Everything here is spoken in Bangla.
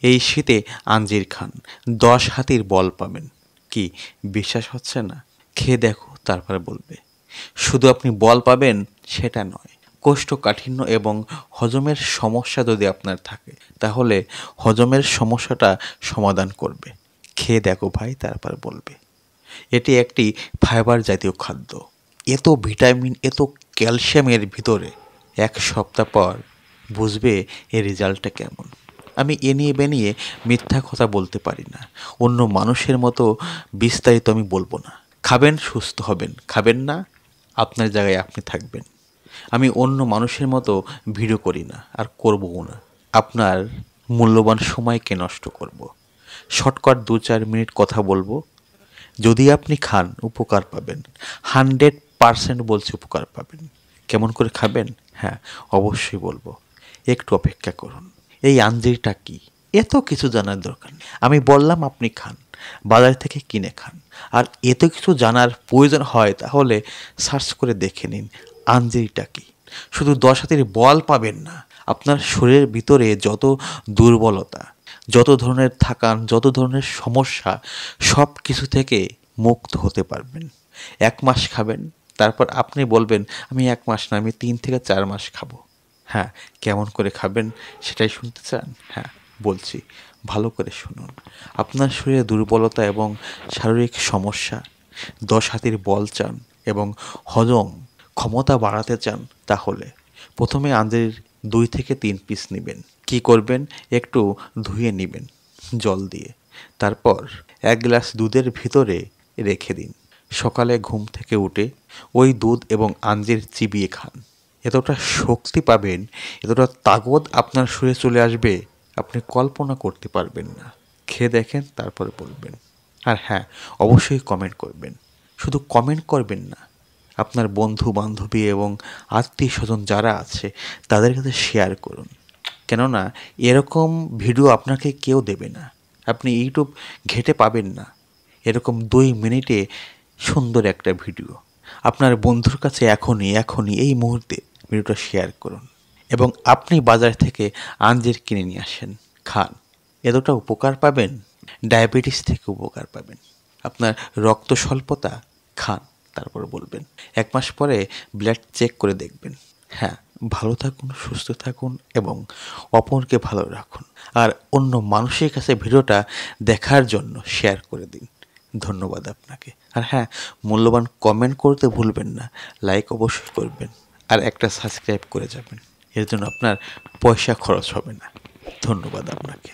এই শীতে আঞ্জির খান, 10 হাতির বল পাবেন। কি বিশ্বাস হচ্ছে না? খেয়ে দেখো, তারপরে বলবে। শুধু আপনি বল পাবেন সেটা নয়, কোষ্ঠকাঠিন্য এবং হজমের সমস্যা যদি আপনার থাকে তাহলে হজমের সমস্যাটা সমাধান করবে। খেয়ে দেখো ভাই, তারপর বলবে। এটি একটি ফাইবার জাতীয় খাদ্য। এত ভিটামিন, এত ক্যালসিয়াম এর ভিতরে। 1 সপ্তাহ পর বুঝবে এর রেজাল্টটা কেমন। আমি এ নিয়ে বেনিয়ে মিথ্যা কথা বলতে পারি না। অন্য মানুষের মতো বিস্তারিত আমি বলবো না। খাবেন, সুস্থ হবেন। খাবেন না, আপনার জায়গায় আপনি থাকবেন। আমি অন্য মানুষের মতো ভিডিও করি না, আর করবও না। আপনার মূল্যবান সময়কে নষ্ট করব। শর্টকাট 2-4 মিনিট কথা বলবো। যদি আপনি খান, উপকার পাবেন। 100% বলছি উপকার পাবেন। কেমন করে খাবেন? হ্যাঁ, অবশ্যই বলবো। একটু অপেক্ষা করুন। এই আঞ্জিরটা কি, এত কিছু জানার দরকার নেই। আমি বললাম আপনি খান, বাজার থেকে কিনে খান। আর এত কিছু জানার প্রয়োজন হয় তাহলে সার্চ করে দেখে নিন আঞ্জিরটা কি। শুধু 10 হাতের বল পাবেন না, আপনার শরীরের ভিতরে যত দুর্বলতা, যত ধরনের থাকান, যত ধরনের সমস্যা, সব কিছু থেকে মুক্ত হতে পারবেন। 1 মাস খাবেন, তারপর আপনি বলবেন আমি 1 মাস না, আমি 3 থেকে 4 মাস খাবো। হ্যাঁ, কেমন করে খাবেন সেটাই শুনতে চান? হ্যাঁ, বলছি, ভালো করে শুনুন। আপনার শরীরে দুর্বলতা এবং শারীরিক সমস্যা, 10 হাতের বল চান এবং হজম ক্ষমতা বাড়াতে চান, তাহলে প্রথমে আঞ্জির 2 থেকে 3 পিস নেবেন। কি করবেন? একটু ধুয়ে নেবেন জল দিয়ে। তারপর 1 গ্লাস দুধের ভিতরে রেখে দিন। সকালে ঘুম থেকে উঠে ওই দুধ এবং আঞ্জির চিবিয়ে খান। এতটা শক্তি পাবেন, এতটা তাগত আপনার শরীরে চলে আসবে, আপনি কল্পনা করতে পারবেন না। খেয়ে দেখেন, তারপরে বলবেন। আর হ্যাঁ, অবশ্যই কমেন্ট করবেন। শুধু কমেন্ট করবেন না, আপনার বন্ধু বান্ধবী এবং আত্মীয় স্বজন যারা আছে তাদের কাছে শেয়ার করুন। কেননা এরকম ভিডিও আপনাকে কেউ দেবে না। আপনি ইউটিউব ঘেঁটে পাবেন না এরকম 2 মিনিটে সুন্দর একটা ভিডিও। আপনার বন্ধুর কাছে এখনই এই মুহূর্তে ভিডিওটা শেয়ার করুন এবং আপনি বাজার থেকে আঞ্জির কিনে নিয়ে আসেন, খান। এতটা উপকার পাবেন। ডায়াবেটিস থেকে উপকার পাবেন। আপনার রক্ত স্বল্পতা, খান, তারপর বলবেন। 1 মাস পরে ব্লাড চেক করে দেখবেন। হ্যাঁ, ভালো থাকুন, সুস্থ থাকুন এবং অপরকে ভালো রাখুন। আর অন্য মানুষের কাছে ভিডিওটা দেখার জন্য শেয়ার করে দিন। ধন্যবাদ আপনাকে। আর হ্যাঁ, মূল্যবান কমেন্ট করতে ভুলবেন না। লাইক অবশ্যই করবেন। আর একটা সাবস্ক্রাইব করে যাবেন। এর জন্য আপনার পয়সা খরচ হবে না। ধন্যবাদ আপনাকে।